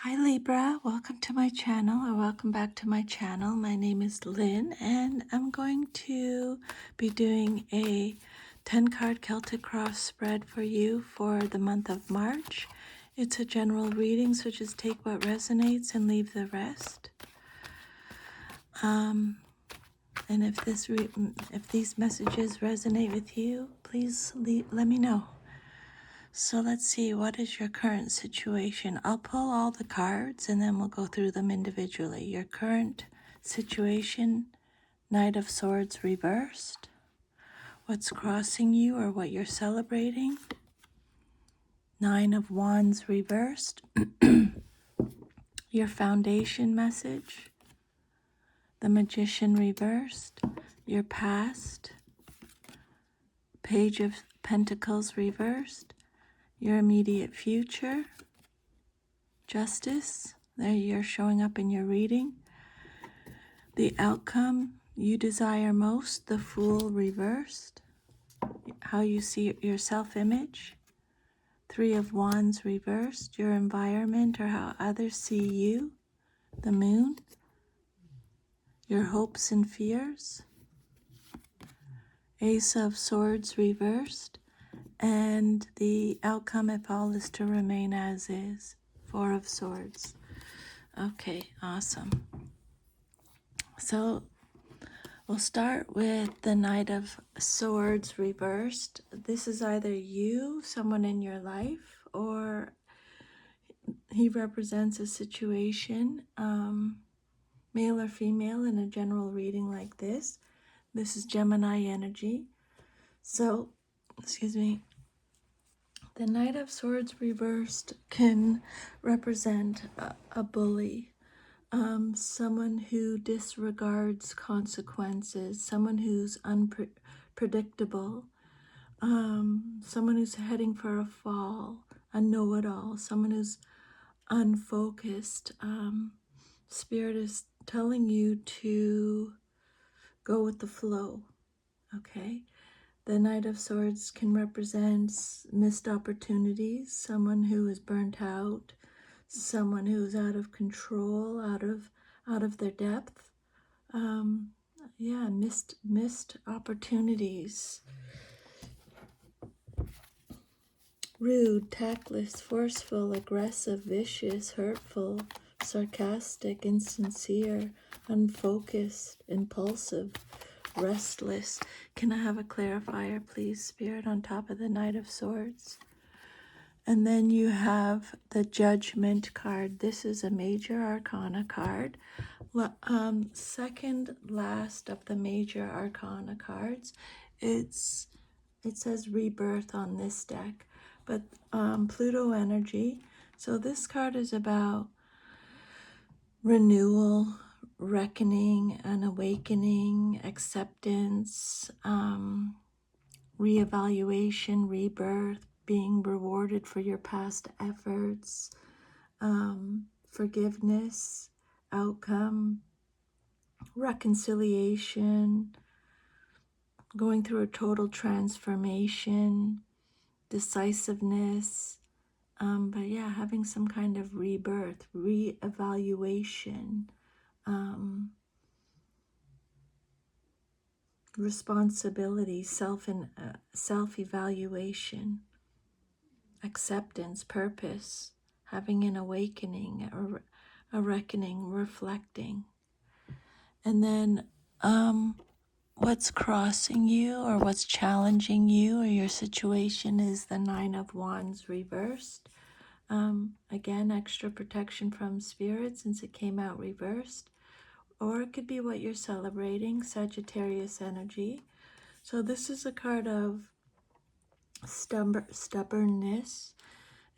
Hi Libra, welcome to my channel, or welcome back to my channel. My name is Lynn and I'm going to be doing a 10-card Celtic cross spread for you for the month of March. It's a general reading, so just take what resonates and leave the rest. And if these messages resonate with you, please let me know. So let's see, what is your current situation? I'll pull all the cards and then we'll go through them individually. Your current situation, Knight of Swords reversed. What's crossing you or what you're celebrating? Nine of Wands reversed. Your foundation message, the Magician reversed. Your past, Page of Pentacles reversed. Your immediate future, Justice, there you're showing up in your reading. The outcome you desire most, the Fool reversed. How you see your self-image, Three of Wands reversed. Your environment or how others see you, the Moon. Your hopes and fears, Ace of Swords reversed. And the outcome, if all is to remain as is, Four of Swords. Okay, awesome. So we'll start with the Knight of Swords reversed. This is either you, someone in your life, or he represents a situation, male or female, in a general reading like this. This is Gemini energy. So, excuse me, the Knight of Swords reversed can represent a bully. Someone who disregards consequences, someone who's unpredictable, someone who's heading for a fall, a know-it-all, someone who's unfocused. Spirit is telling you to go with the flow, okay? The Knight of Swords can represent missed opportunities, someone who is burnt out, someone who's out of control, out of their depth. Yeah, missed opportunities. Rude, tactless, forceful, aggressive, vicious, hurtful, sarcastic, insincere, unfocused, impulsive, restless. Can I have a clarifier, please, Spirit, on top of the Knight of Swords? And then you have the Judgment card. This is a major arcana card. Second last of the major arcana cards. It says rebirth on this deck, but Pluto energy. So this card is about renewal, reckoning, and awakening, acceptance, reevaluation, rebirth, being rewarded for your past efforts, forgiveness, outcome, reconciliation, going through a total transformation, decisiveness, but yeah, having some kind of rebirth, reevaluation, responsibility, self-evaluation, acceptance, purpose, having an awakening, or a reckoning, reflecting. And then what's crossing you or what's challenging you or your situation is the Nine of Wands reversed. Again, extra protection from Spirit since it came out reversed. Or it could be what you're celebrating, Sagittarius energy. So this is a card of stubbornness,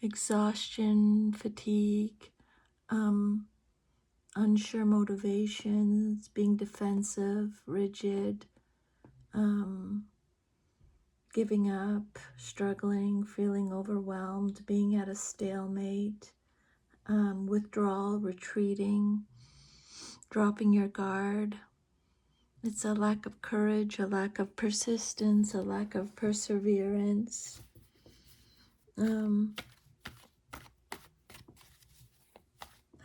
exhaustion, fatigue, unsure motivations, being defensive, rigid, giving up, struggling, feeling overwhelmed, being at a stalemate, withdrawal, retreating, dropping your guard. It's a lack of courage, a lack of persistence, a lack of perseverance.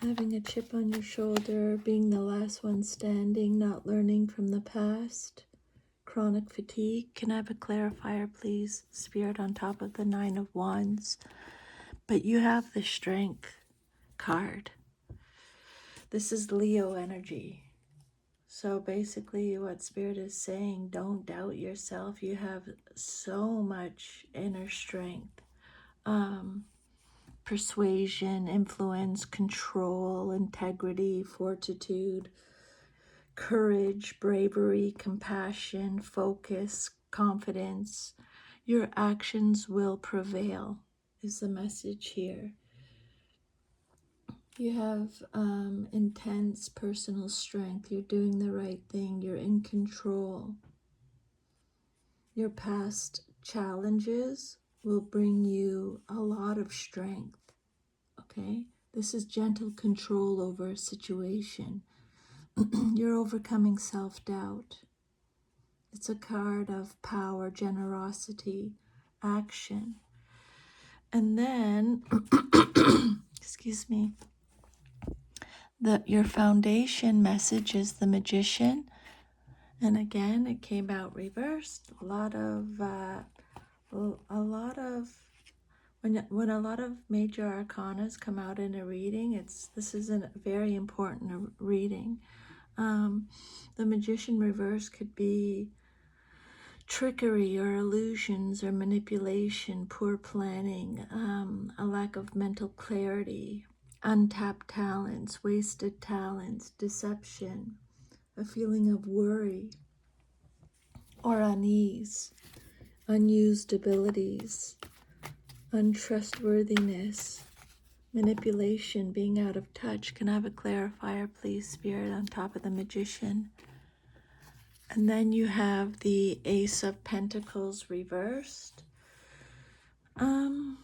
Having a chip on your shoulder, being the last one standing, not learning from the past. Chronic fatigue. Can I have a clarifier, please? Spirit on top of the Nine of Wands. But you have the Strength card. This is Leo energy. So basically what Spirit is saying, don't doubt yourself. You have so much inner strength. Persuasion, influence, control, integrity, fortitude, courage, bravery, compassion, focus, confidence. Your actions will prevail is the message here. You have intense personal strength. You're doing the right thing. You're in control. Your past challenges will bring you a lot of strength. Okay? This is gentle control over a situation. You're overcoming self-doubt. It's a card of power, generosity, action. And then, excuse me, your foundation message is the Magician. And again, it came out reversed. A lot of when a lot of major arcanas come out in a reading, this is a very important reading. The Magician reverse could be trickery or illusions or manipulation, poor planning, a lack of mental clarity, untapped talents, wasted talents, deception, a feeling of worry or unease, unused abilities, untrustworthiness, manipulation, being out of touch. Can I have a clarifier, please, Spirit, on top of the Magician? And then you have the Ace of Pentacles reversed. The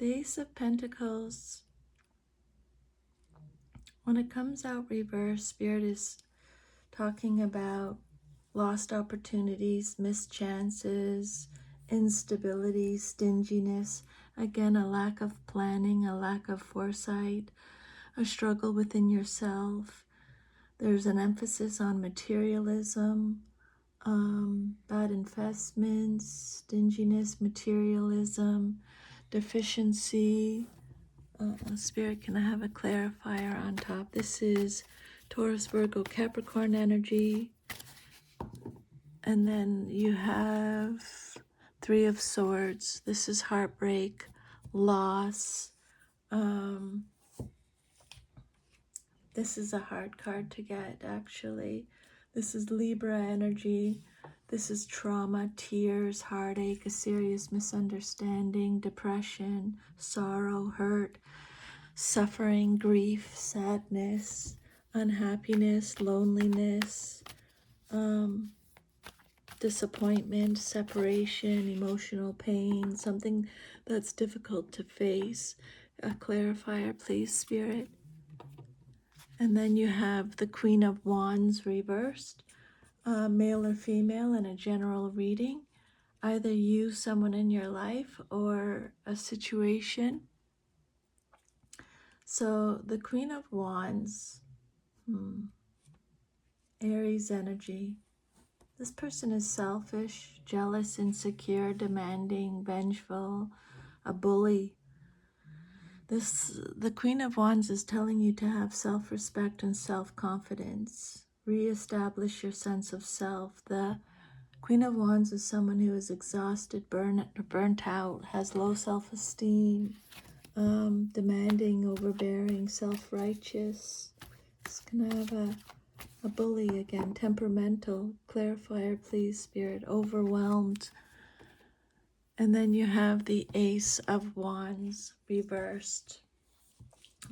Ace of Pentacles, when it comes out reversed, Spirit is talking about lost opportunities, missed chances, instability, stinginess. Again, a lack of planning, a lack of foresight, a struggle within yourself. There's an emphasis on materialism, bad investments, stinginess, materialism, deficiency. Spirit, can I have a clarifier on top? This is Taurus, Virgo, Capricorn energy. And then you have Three of Swords. This is heartbreak, loss. This is a hard card to get, actually. This is Libra energy. This is trauma, tears, heartache, a serious misunderstanding, depression, sorrow, hurt, suffering, grief, sadness, unhappiness, loneliness, disappointment, separation, emotional pain, something that's difficult to face. A clarifier, please, Spirit. And then you have the Queen of Wands reversed, male or female, in a general reading. Either you, someone in your life, or a situation. So the Queen of Wands, Aries energy. This person is selfish, jealous, insecure, demanding, vengeful, a bully. The Queen of Wands is telling you to have self-respect and self-confidence. Reestablish your sense of self. The Queen of Wands is someone who is exhausted, burnt out, has low self-esteem, demanding, overbearing, self-righteous. Can I have a bully again? Temperamental. Clarifier, please, Spirit. Overwhelmed. And then you have the Ace of Wands reversed.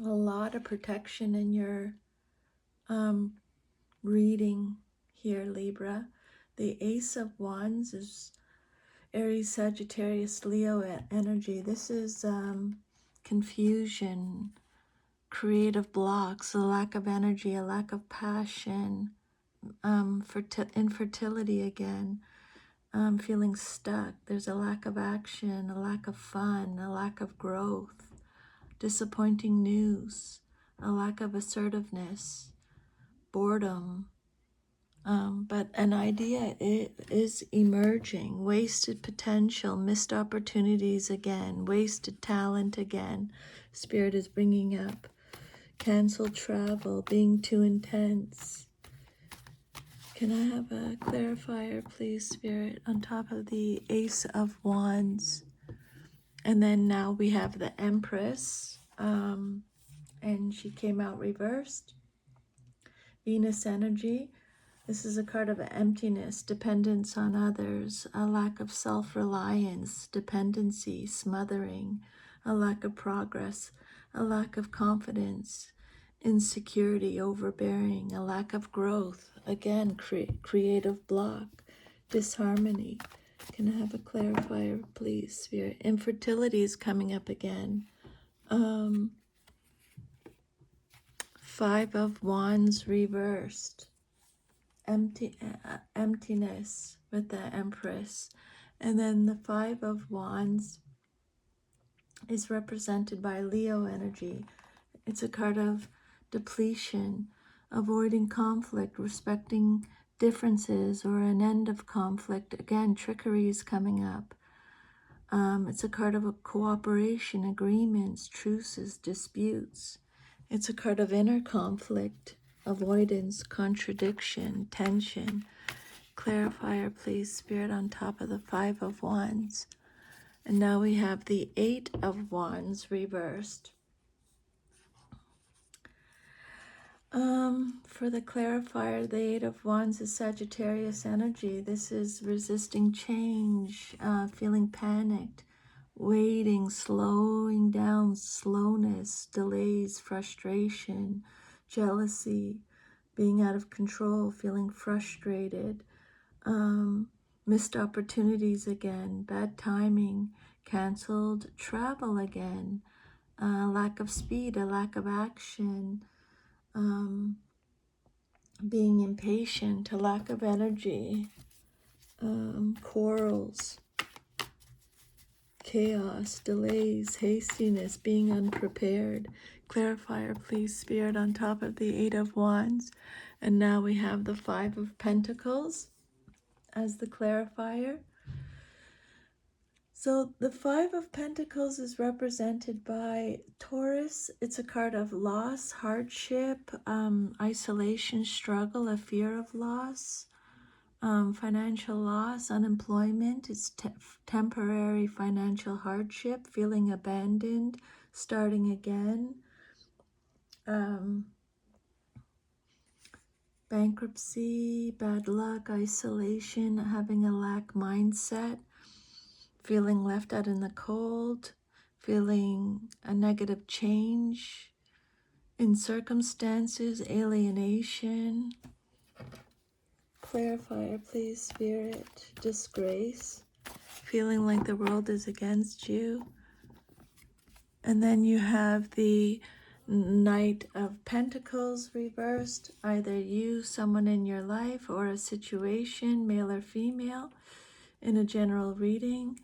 A lot of protection in your reading here, Libra. The Ace of Wands is Aries, Sagittarius, Leo energy. This is confusion, creative blocks, a lack of energy, a lack of passion, infertility again, feeling stuck. There's a lack of action, a lack of fun, a lack of growth. disappointing news, a lack of assertiveness, boredom. But an idea is emerging, wasted potential, missed opportunities again, wasted talent again. Spirit is bringing up canceled travel, being too intense. Can I have a clarifier, please, Spirit, on top of the Ace of Wands? And then now we have the Empress, and she came out reversed. Venus energy. This is a card of emptiness, dependence on others, a lack of self-reliance, dependency, smothering, a lack of progress, a lack of confidence, insecurity, overbearing, a lack of growth, again, creative block, disharmony. Can I have a clarifier, please, Spirit? Infertility is coming up again. Five of Wands reversed. Emptiness with the Empress. And then the Five of Wands is represented by Leo energy. It's a card of depletion, avoiding conflict, respecting differences or an end of conflict. Again, trickery is coming up. It's a card of a cooperation, agreements, truces, disputes. It's a card of inner conflict, avoidance, contradiction, tension. Clarifier, please, Spirit, on top of the Five of Wands. And now we have the Eight of Wands reversed. For the clarifier, the Eight of Wands is Sagittarius energy. This is resisting change, feeling panicked, waiting, slowing down, slowness, delays, frustration, jealousy, being out of control, feeling frustrated, missed opportunities again, bad timing, canceled travel again, lack of speed, a lack of action, being impatient, a lack of energy, quarrels, chaos, delays, hastiness, being unprepared. Clarifier, please, Spirit, on top of the Eight of Wands. And now we have the Five of Pentacles as the clarifier. So the Five of Pentacles is represented by Taurus. It's a card of loss, hardship, isolation, struggle, a fear of loss, financial loss, unemployment. It's temporary financial hardship, feeling abandoned, starting again, bankruptcy, bad luck, isolation, having a lack mindset, feeling left out in the cold, feeling a negative change in circumstances, alienation. Clarifier, please, Spirit. Disgrace, feeling like the world is against you. And then you have the Knight of Pentacles reversed, either you, someone in your life, or a situation, male or female, in a general reading.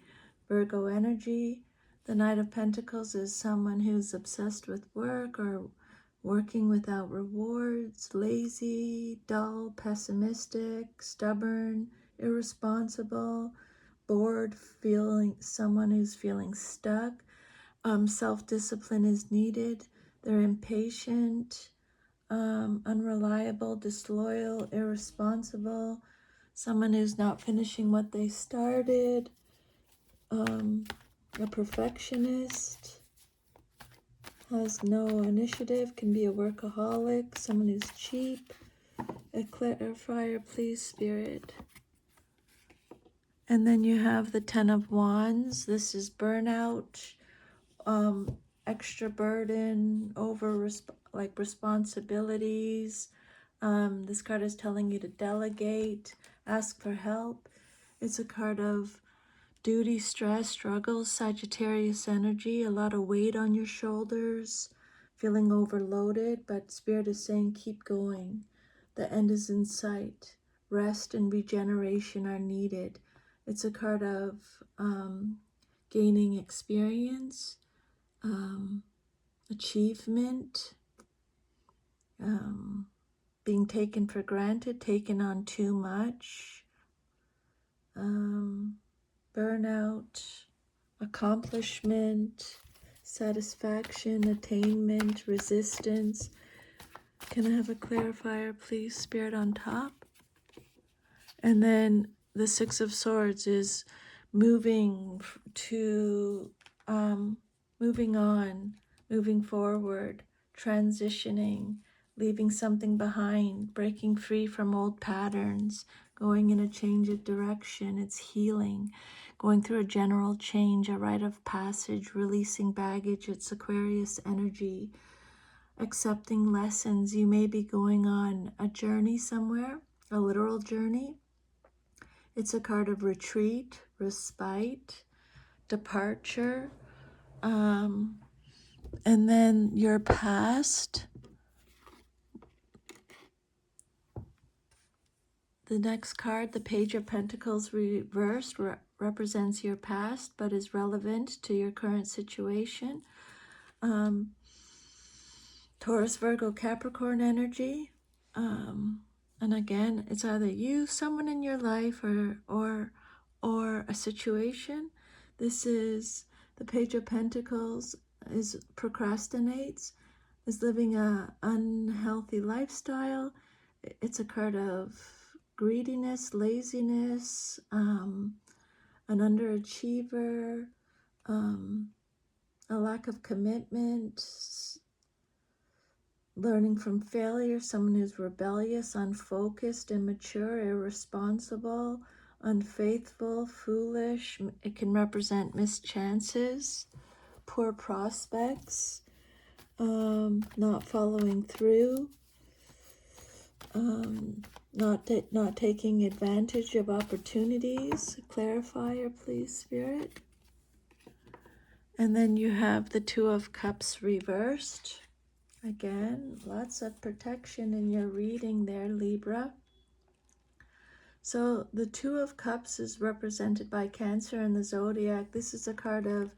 Virgo energy. The Knight of Pentacles is someone who's obsessed with work or working without rewards, lazy, dull, pessimistic, stubborn, irresponsible, bored, someone who's feeling stuck. Self-discipline is needed. They're impatient, unreliable, disloyal, irresponsible, someone who's not finishing what they started, a perfectionist, has no initiative, can be a workaholic, someone who's cheap. A clarifier, please, Spirit. And then you have the Ten of Wands. This is burnout, extra burden, responsibilities. This card is telling you to delegate, ask for help. It's a card of duty, stress, struggles, Sagittarius energy, a lot of weight on your shoulders, feeling overloaded, but Spirit is saying keep going. The end is in sight. Rest and regeneration are needed. It's a card of gaining experience, achievement, being taken for granted, taken on too much, burnout, accomplishment, satisfaction, attainment, resistance. Can I have a clarifier, please, Spirit, on top? And then the Six of Swords is moving to, moving on, moving forward, transitioning, leaving something behind, breaking free from old patterns, going in a change of direction. It's healing, going through a general change, a rite of passage, releasing baggage. It's Aquarius energy, accepting lessons. You may be going on a journey somewhere, a literal journey. It's a card of retreat, respite, departure, and then your past. The next card, the Page of Pentacles reversed, represents your past but is relevant to your current situation. Taurus, Virgo, Capricorn energy. And again, it's either you, someone in your life, or a situation. This is the Page of Pentacles is procrastinates, is living a unhealthy lifestyle. It's a card of greediness, laziness, an underachiever, a lack of commitment, learning from failure, someone who's rebellious, unfocused, immature, irresponsible, unfaithful, foolish. It can represent missed chances, poor prospects, not following through, not taking advantage of opportunities. Clarifier, please, Spirit. And then you have the Two of Cups reversed. Again, lots of protection in your reading there, Libra. So the Two of Cups is represented by Cancer in the zodiac. This is a card of,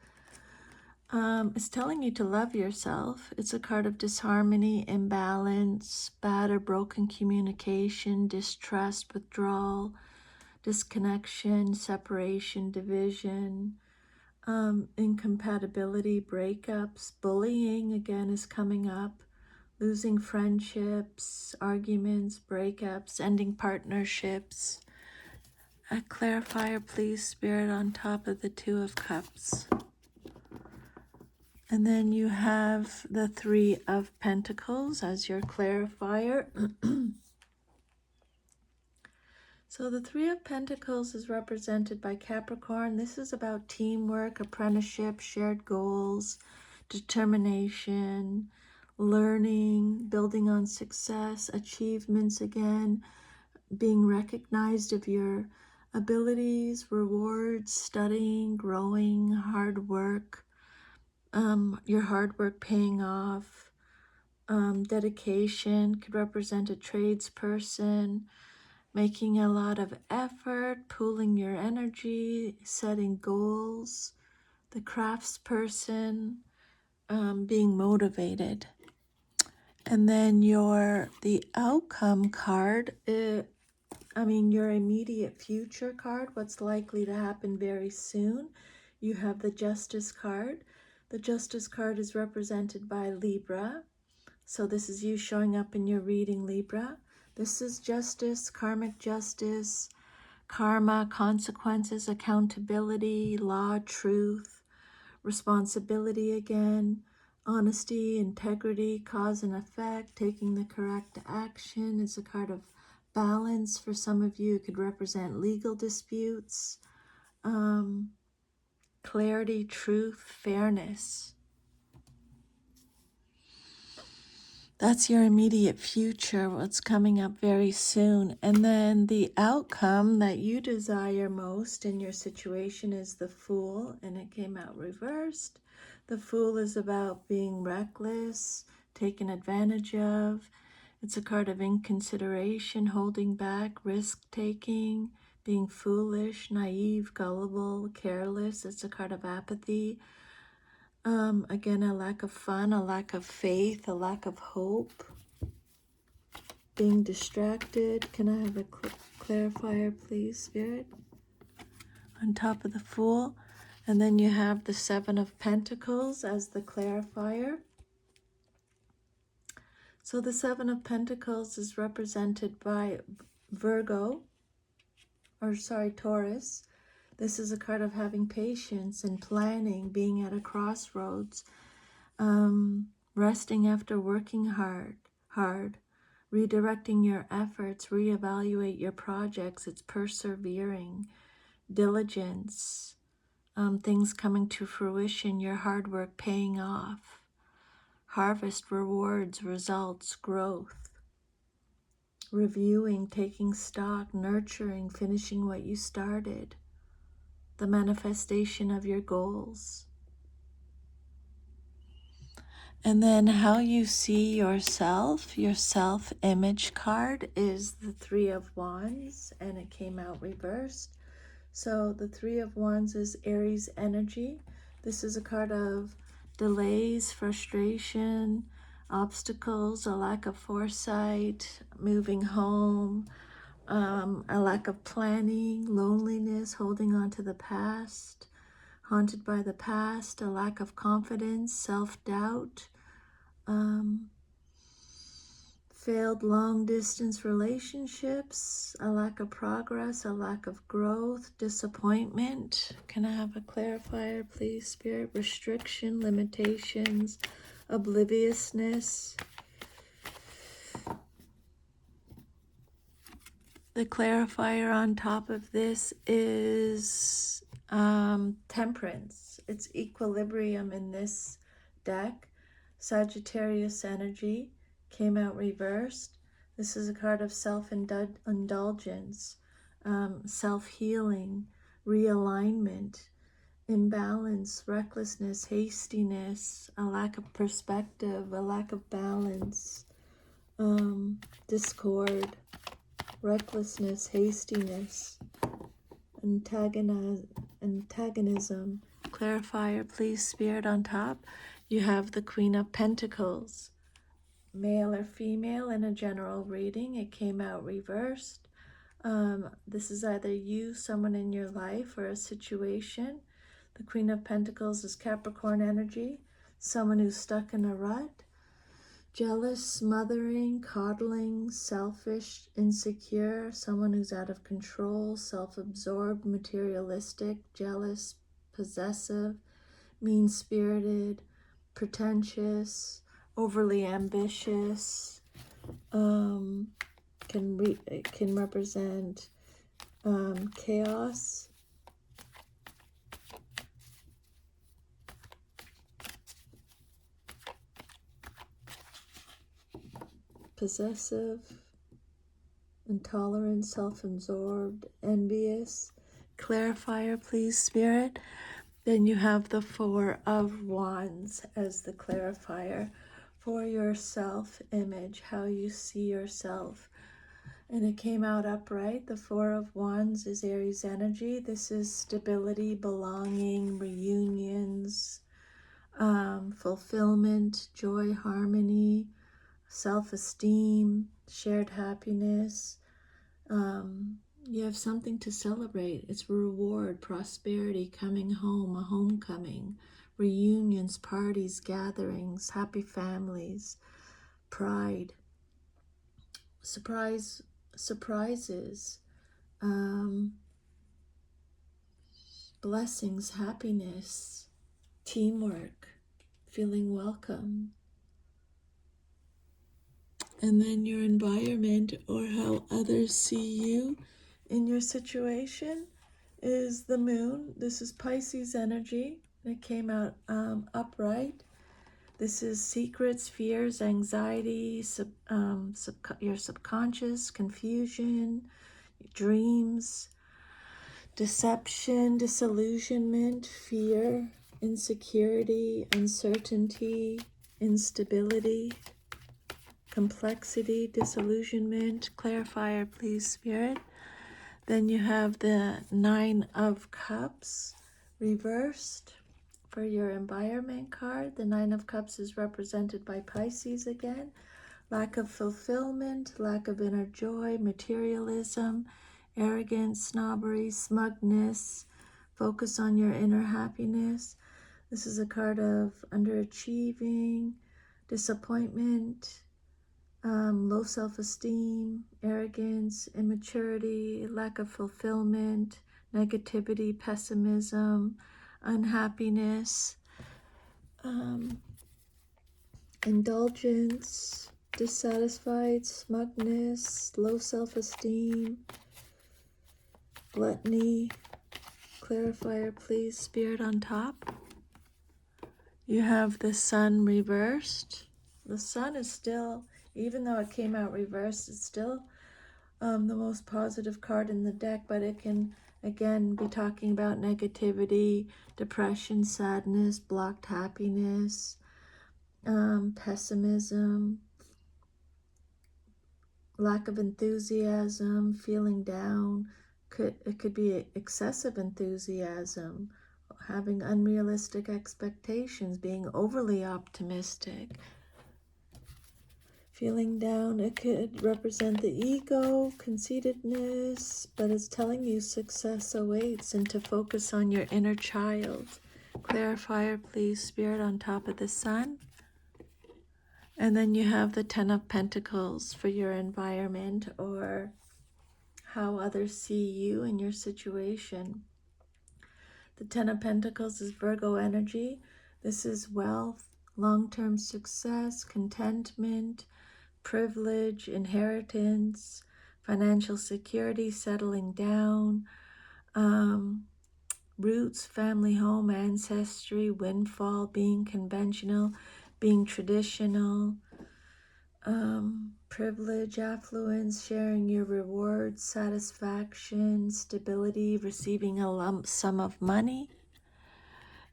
it's telling you to love yourself. It's a card of disharmony, imbalance, bad or broken communication, distrust, withdrawal, disconnection, separation, division, incompatibility, breakups. Bullying again is coming up. Losing friendships, arguments, breakups, ending partnerships. A clarifier, please, Spirit, on top of the Two of Cups. And then you have the Three of Pentacles as your clarifier. So the Three of Pentacles is represented by Capricorn. This is about teamwork, apprenticeship, shared goals, determination, learning, building on success, achievements again, being recognized of your abilities, rewards, studying, growing, hard work, your hard work paying off, dedication could represent a tradesperson, making a lot of effort, pooling your energy, setting goals, the craftsperson, being motivated. And then the outcome card, your immediate future card, what's likely to happen very soon. You have the Justice card. The Justice card is represented by Libra. So this is you showing up in your reading, Libra. This is justice, karmic justice, karma, consequences, accountability, law, truth, responsibility again, honesty, integrity, cause and effect, taking the correct action. It's a card of balance. For some of you, it could represent legal disputes, clarity, truth, fairness. That's your immediate future, what's coming up very soon. And then the outcome that you desire most in your situation is the Fool, and it came out reversed. The Fool is about being reckless, taken advantage of. It's a card of inconsideration, holding back, risk-taking, being foolish, naive, gullible, careless. It's a card of apathy. Again, a lack of fun, a lack of faith, a lack of hope, being distracted. Can I have a clarifier, please, Spirit? On top of the Fool. And then you have the Seven of Pentacles as the clarifier. So the Seven of Pentacles is represented by Taurus. This is a card of having patience and planning, being at a crossroads, resting after working hard, redirecting your efforts, reevaluate your projects. It's persevering, diligence, things coming to fruition, your hard work paying off, harvest, rewards, results, growth, reviewing, taking stock, nurturing, finishing what you started, the manifestation of your goals. And then how you see yourself, your self-image card is the Three of Wands, and it came out reversed. So the Three of Wands is Aries energy. This is a card of delays, frustration, obstacles, a lack of foresight, moving home, a lack of planning, loneliness, holding on to the past, haunted by the past, a lack of confidence, self-doubt, failed long-distance relationships, a lack of progress, a lack of growth, disappointment. Can I have a clarifier, please, Spirit? Restriction, limitations, obliviousness. The clarifier on top of this is temperance. It's equilibrium in this deck. Sagittarius energy came out reversed. This is a card of self-indulgence, self-healing, realignment, imbalance, recklessness, hastiness, a lack of perspective, a lack of balance, discord, recklessness, hastiness, antagonism. Clarifier, please, Spirit, on top. You have the Queen of Pentacles, male or female in a general reading. It came out reversed. This is either you, someone in your life, or a situation. The Queen of Pentacles is Capricorn energy, someone who's stuck in a rut. Jealous, smothering, coddling, selfish, insecure, someone who's out of control, self-absorbed, materialistic, jealous, possessive, mean-spirited, pretentious, overly ambitious, can represent chaos, possessive, intolerant, self-absorbed, envious. Clarifier, please, Spirit. Then you have the Four of Wands as the clarifier for your self-image, how you see yourself. And it came out upright. The Four of Wands is Aries energy. This is stability, belonging, reunions, fulfillment, joy, harmony, self-esteem, shared happiness. You have something to celebrate. It's reward, prosperity, coming home, a homecoming, reunions, parties, gatherings, happy families, pride, surprises, blessings, happiness, teamwork, feeling welcome. And then your environment, or how others see you in your situation, is the Moon. This is Pisces energy. It came out upright. This is secrets, fears, anxiety, your subconscious, confusion, dreams, deception, disillusionment, fear, insecurity, uncertainty, instability, complexity, disillusionment. Clarifier, please, Spirit. Then you have the Nine of Cups reversed. For your environment card, the Nine of Cups is represented by Pisces again. Lack of fulfillment, lack of inner joy, materialism, arrogance, snobbery, smugness, focus on your inner happiness. This is a card of underachieving, disappointment, low self-esteem, arrogance, immaturity, lack of fulfillment, negativity, pessimism, unhappiness, indulgence, dissatisfied, smugness, low self-esteem, gluttony. Clarifier, please, Spirit on top. You have the Sun reversed. The Sun is still, even though it came out reversed, it's still the most positive card in the deck, but it can again be talking about negativity, depression, sadness, blocked happiness, pessimism, lack of enthusiasm, feeling down. It could be excessive enthusiasm, having unrealistic expectations, being overly optimistic. Feeling down, it could represent the ego, conceitedness, but it's telling you success awaits and to focus on your inner child. Clarifier, please, Spirit on top of the Sun. And then you have the Ten of Pentacles for your environment or how others see you and your situation. The Ten of Pentacles is Virgo energy. This is wealth, long-term success, contentment, privilege, inheritance, financial security, settling down, roots, family, home, ancestry, windfall, being conventional, being traditional, privilege, affluence, sharing your rewards, satisfaction, stability, receiving a lump sum of money.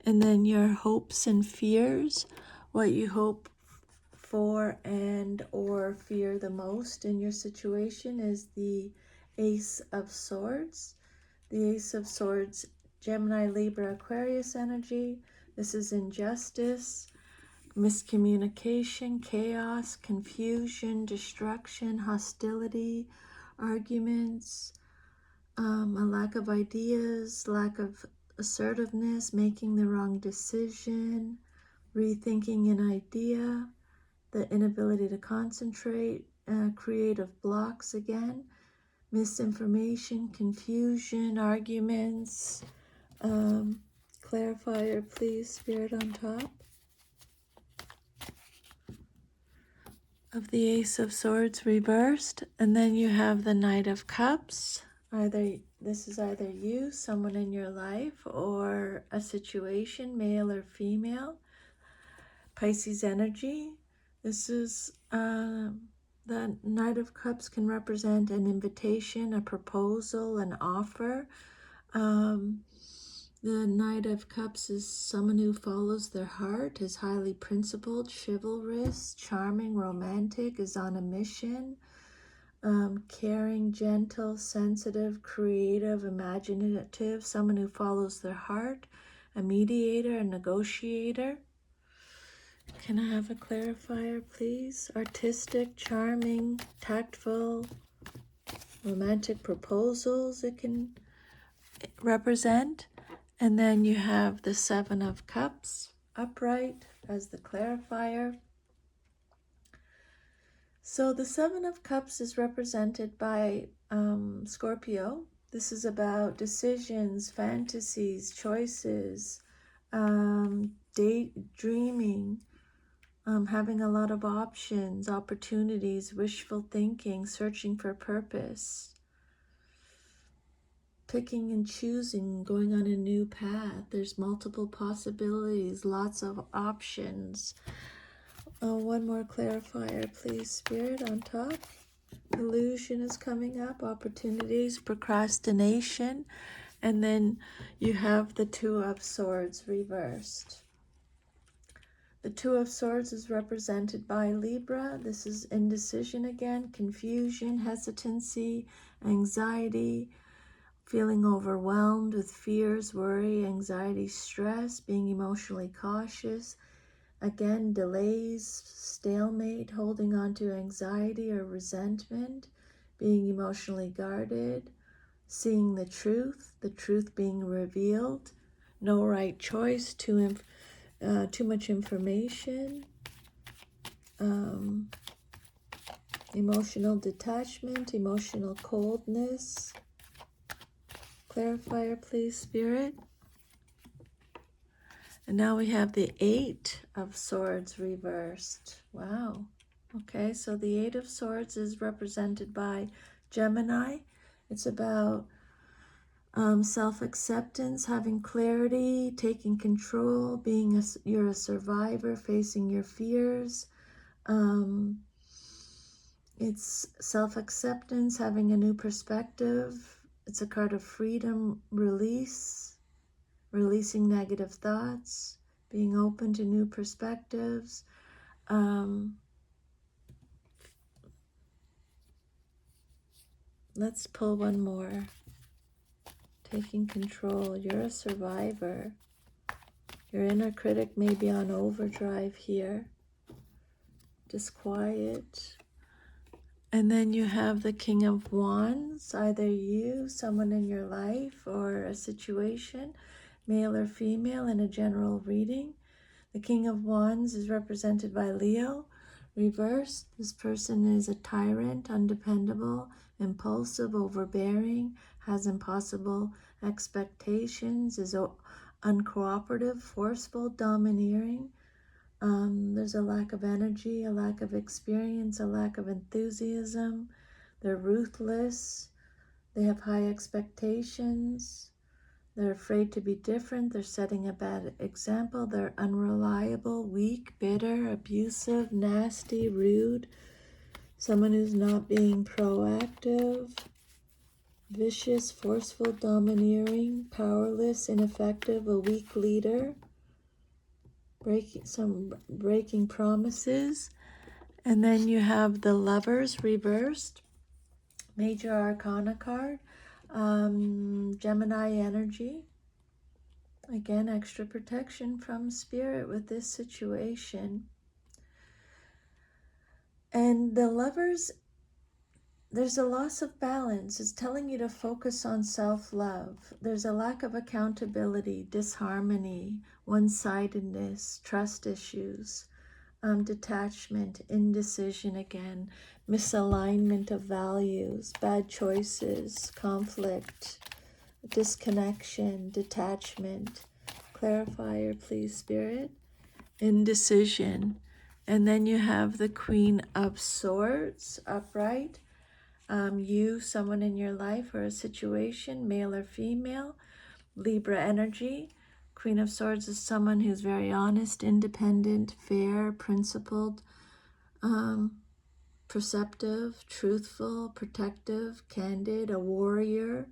And then your hopes and fears, what you hope for and or fear the most in your situation is the Ace of Swords. The Ace of Swords, Gemini, Libra, Aquarius energy. This is injustice, miscommunication, chaos, confusion, destruction, hostility, arguments, a lack of ideas, lack of assertiveness, making the wrong decision, rethinking an idea, the inability to concentrate, creative blocks again, misinformation, confusion, arguments. Clarifier, please, Spirit on top of the Ace of Swords reversed. And then you have the Knight of Cups. This is either you, someone in your life, or a situation, male or female. Pisces energy. This is the Knight of Cups can represent an invitation, a proposal, an offer. The Knight of Cups is someone who follows their heart, is highly principled, chivalrous, charming, romantic, is on a mission, caring, gentle, sensitive, creative, imaginative, someone who follows their heart, a mediator, a negotiator. Can I have a clarifier, please? Artistic, charming, tactful, romantic proposals it can represent. And then you have the Seven of Cups upright as the clarifier. So the Seven of Cups is represented by Scorpio. This is about decisions, fantasies, choices, daydreaming, having a lot of options, opportunities, wishful thinking, searching for purpose, picking and choosing, going on a new path. There's multiple possibilities, lots of options. One more clarifier, please, Spirit, on top. Illusion is coming up, opportunities, procrastination, and then you have the Two of Swords reversed. The Two of Swords is represented by Libra. This is indecision again, confusion, hesitancy, anxiety, feeling overwhelmed with fears, worry, anxiety, stress, being emotionally cautious. Again, delays, stalemate, holding on to anxiety or resentment, being emotionally guarded, seeing the truth being revealed, no right choice, too much information, emotional detachment, emotional coldness. Clarifier, please, Spirit. And now we have the Eight of Swords reversed. Wow. Okay, so the Eight of Swords is represented by Gemini. It's about self-acceptance, having clarity, taking control, you're a survivor, facing your fears. It's self-acceptance, having a new perspective. It's a card of freedom, releasing negative thoughts, being open to new perspectives. Let's pull one more. Taking control. You're a survivor. Your inner critic may be on overdrive here. Just quiet. And then you have the King of Wands, either you, someone in your life, or a situation, male or female, in a general reading. The King of Wands is represented by Leo. Reversed, this person is a tyrant, undependable, impulsive, overbearing, has impossible expectations, is uncooperative, forceful, domineering. There's a lack of energy, a lack of experience, a lack of enthusiasm. They're ruthless. They have high expectations. They're afraid to be different. They're setting a bad example. They're unreliable, weak, bitter, abusive, nasty, rude. Someone who's not being proactive, vicious, forceful, domineering, powerless, ineffective, a weak leader, breaking promises. And then you have the Lovers reversed, Major Arcana card, Gemini energy. Again, extra protection from Spirit with this situation. And the Lovers, there's a loss of balance. It's telling you to focus on self-love. There's a lack of accountability, disharmony, one-sidedness, trust issues, detachment, indecision again, misalignment of values, bad choices, conflict, disconnection, detachment. Clarifier, please, Spirit. Indecision. And then you have the Queen of Swords upright. You, someone in your life or a situation, male or female. Libra energy. Queen of Swords is someone who's very honest, independent, fair, principled, perceptive, truthful, protective, candid, a warrior,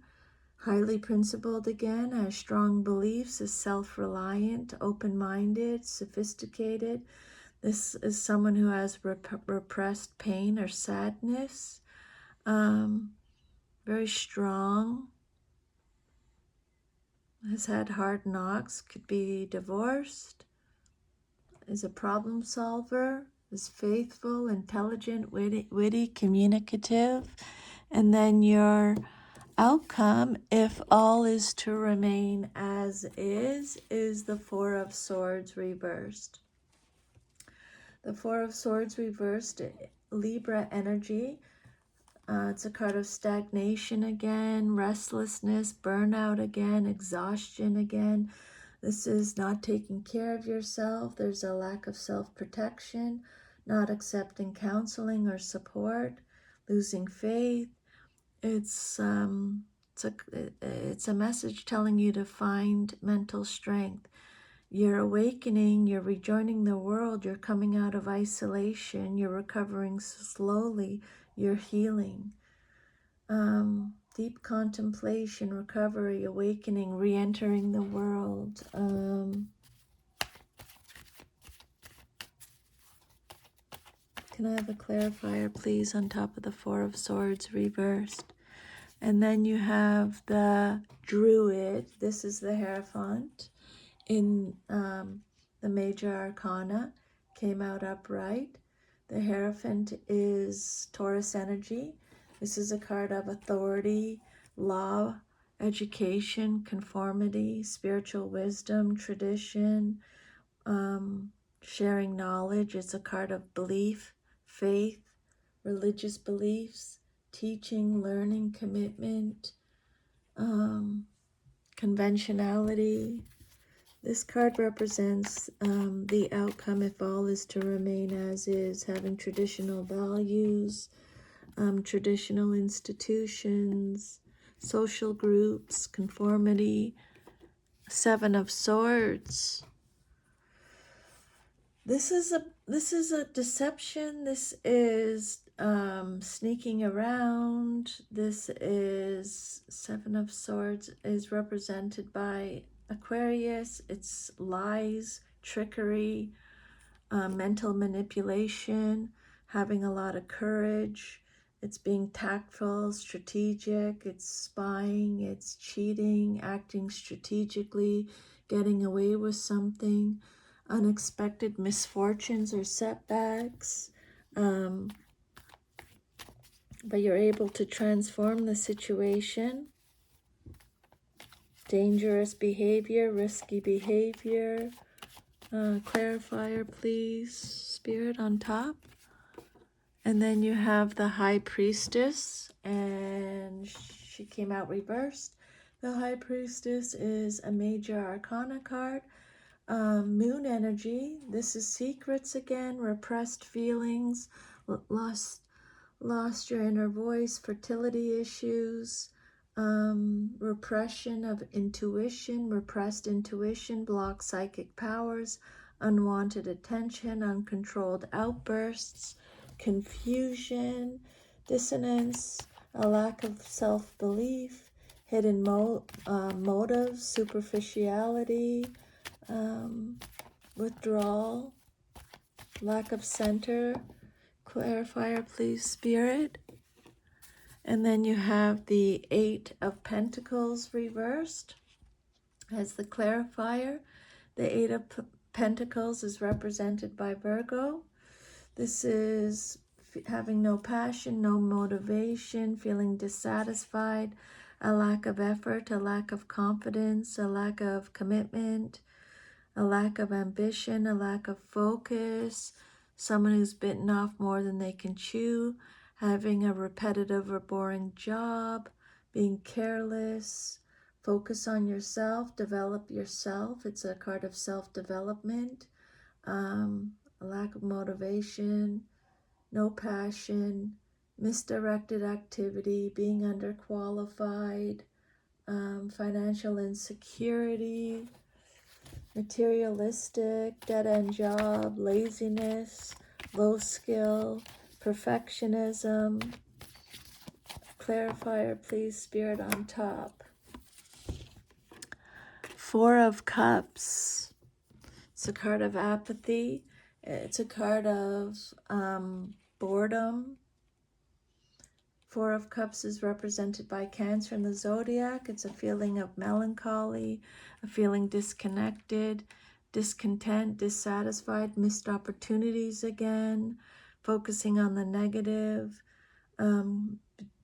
highly principled again, has strong beliefs, is self-reliant, open-minded, sophisticated. This is someone who has repressed pain or sadness, very strong, has had hard knocks, could be divorced, is a problem solver, is faithful, intelligent, witty, communicative. And then your outcome, if all is to remain as is the Four of Swords reversed. The Four of Swords reversed, Libra energy. It's a card of stagnation again, restlessness, burnout again, exhaustion again. This is not taking care of yourself. There's a lack of self-protection, not accepting counseling or support, losing faith. It's a message telling you to find mental strength. You're awakening, you're rejoining the world, you're coming out of isolation, you're recovering slowly, you're healing. Deep contemplation, recovery, awakening, re-entering the world. Can I have a clarifier, please, on top of the Four of Swords reversed? And then you have the Druid. This is the Hierophant in the Major Arcana. Came out upright. The Hierophant is Taurus energy. This is a card of authority, law, education, conformity, spiritual wisdom, tradition, sharing knowledge. It's a card of belief, faith, religious beliefs, teaching, learning, commitment, conventionality. This card represents the outcome if all is to remain as is, having traditional values, traditional institutions, social groups, conformity. Seven of Swords. This is a deception. This is sneaking around. This is Seven of Swords is represented by Aquarius. It's lies, trickery, mental manipulation, having a lot of courage. It's being tactful, strategic. It's spying. It's cheating, acting strategically, getting away with something. Unexpected misfortunes or setbacks, but you're able to transform the situation. Dangerous behavior, risky behavior. Clarifier, please, Spirit, on top. And then you have the High Priestess, and she came out reversed. The High Priestess is a Major Arcana card. Moon energy. This is secrets again, repressed feelings, lost your inner voice, fertility issues, repression of intuition, repressed intuition, blocked psychic powers, unwanted attention, uncontrolled outbursts, confusion, dissonance, a lack of self-belief, hidden motives, superficiality, withdrawal, lack of center. Clarifier, please, Spirit. And then you have the Eight of Pentacles reversed as the clarifier. The Eight of Pentacles is represented by Virgo. This is having no passion, no motivation, feeling dissatisfied, a lack of effort, a lack of confidence, a lack of commitment, a lack of ambition, a lack of focus, someone who's bitten off more than they can chew, having a repetitive or boring job, being careless, focus on yourself, develop yourself. It's a card of self-development, a lack of motivation, no passion, misdirected activity, being underqualified, financial insecurity, materialistic, dead-end job, laziness, low skill, perfectionism. Clarifier, please, Spirit, on top. Four of Cups. It's a card of apathy. It's a card of boredom. Four of Cups is represented by Cancer in the zodiac. It's a feeling of melancholy, a feeling disconnected, discontent, dissatisfied, missed opportunities again, focusing on the negative,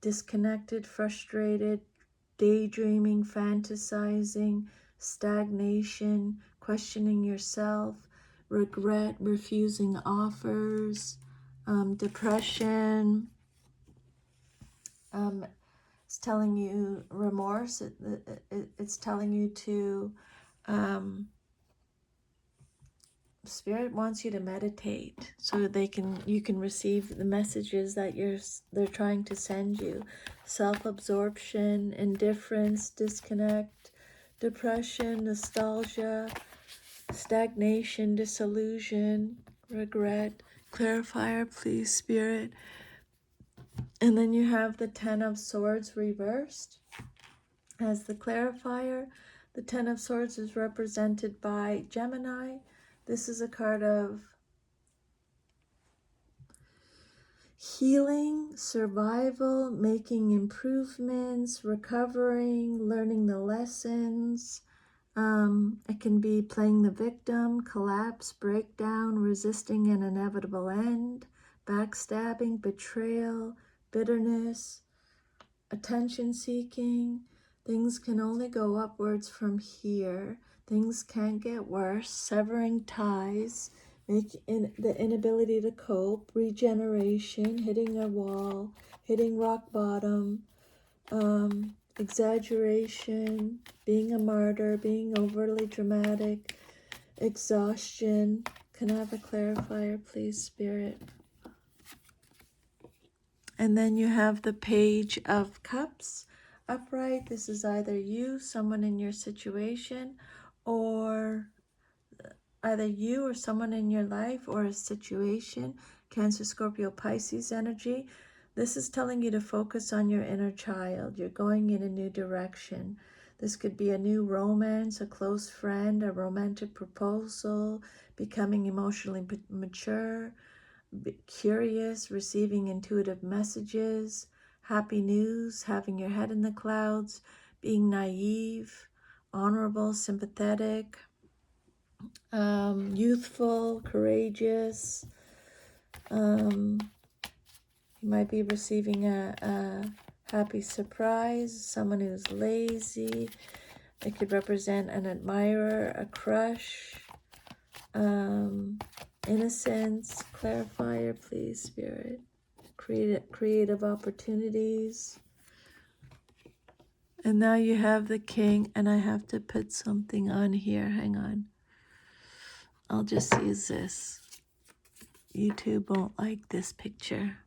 disconnected, frustrated, daydreaming, fantasizing, stagnation, questioning yourself, regret, refusing offers, depression. It's telling you remorse. It's telling you to, Spirit wants you to meditate so you can receive the messages that they're trying to send you. Self-absorption, indifference, disconnect, depression, nostalgia, stagnation, disillusion, regret. Clarifier, please, Spirit. And then you have the Ten of Swords reversed as the clarifier. The Ten of Swords is represented by Gemini. This is a card of healing, survival, making improvements, recovering, learning the lessons. It can be playing the victim, collapse, breakdown, resisting an inevitable end, backstabbing, betrayal, bitterness, attention seeking. Things can only go upwards from here. Things can't get worse. Severing ties, the inability to cope, regeneration, hitting a wall, hitting rock bottom, exaggeration, being a martyr, being overly dramatic, exhaustion. Can I have a clarifier, please, Spirit? And then you have the Page of Cups upright. This is either you, someone in your situation, or either you or someone in your life or a situation. Cancer, Scorpio, Pisces energy. This is telling you to focus on your inner child. You're going in a new direction. This could be a new romance, a close friend, a romantic proposal, becoming emotionally mature, curious, receiving intuitive messages, happy news, having your head in the clouds, being naive, honorable, sympathetic, youthful, courageous. You might be receiving a happy surprise, someone who's lazy. It could represent an admirer, a crush, innocence. Clarifier, please, Spirit. Creative opportunities. And now you have the King, and I have to put something on here. Hang on. I'll just use this. YouTube won't like this picture.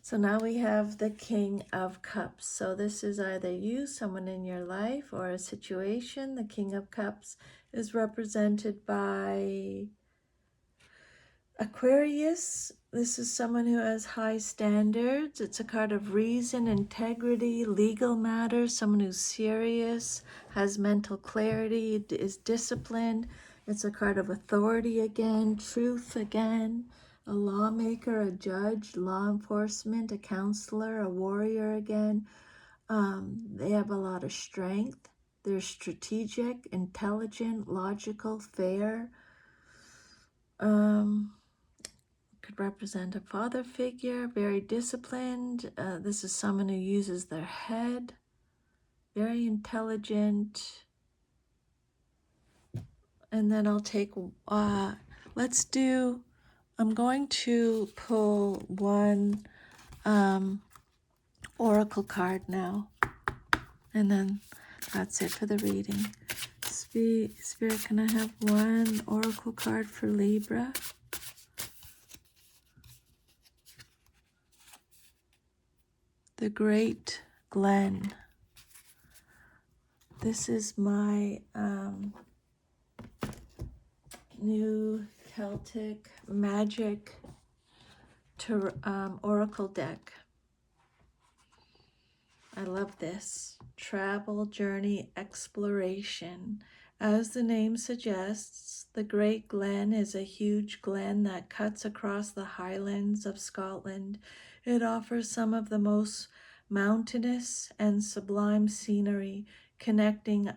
So now we have the King of Cups. So this is either you, someone in your life, or a situation. The King of Cups is represented by Aquarius. This is someone who has high standards. It's a card of reason, integrity, legal matters, someone who's serious, has mental clarity, is disciplined. It's a card of authority again, truth again, a lawmaker, a judge, law enforcement, a counselor, a warrior again. They have a lot of strength. They're strategic, intelligent, logical, fair. Could represent a father figure, very disciplined. This is someone who uses their head, very intelligent. And then I'll take, I'm going to pull one oracle card now. And then that's it for the reading. Spirit, can I have one oracle card for Libra? The Great Glen. This is my new Celtic magic oracle deck. I love this. Travel, journey, exploration. As the name suggests, the Great Glen is a huge glen that cuts across the Highlands of Scotland. It offers some of the most mountainous and sublime scenery, connecting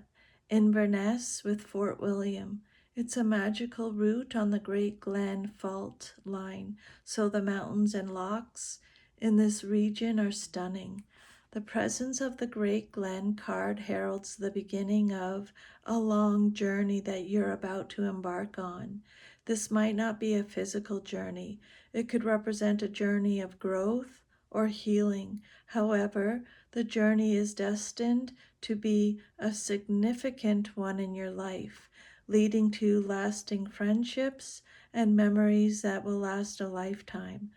Inverness with Fort William. It's a magical route on the Great Glen fault line, so the mountains and lochs in this region are stunning. The presence of the Great Glen card heralds the beginning of a long journey that you're about to embark on. This might not be a physical journey. It could represent a journey of growth or healing. However, the journey is destined to be a significant one in your life, leading to lasting friendships and memories that will last a lifetime.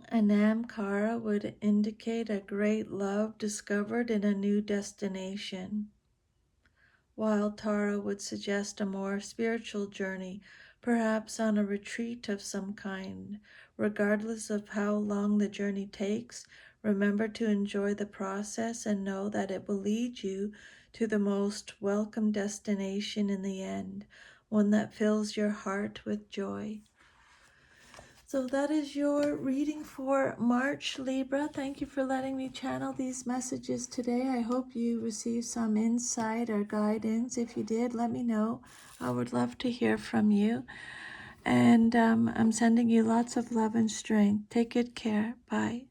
Anam Cara would indicate a great love discovered in a new destination, while Tara would suggest a more spiritual journey, perhaps on a retreat of some kind. Regardless of how long the journey takes, remember to enjoy the process and know that it will lead you to the most welcome destination in the end, one that fills your heart with joy. So that is your reading for March, Libra. Thank you for letting me channel these messages today. I hope you received some insight or guidance. If you did, let me know. I would love to hear from you. And I'm sending you lots of love and strength. Take good care. Bye.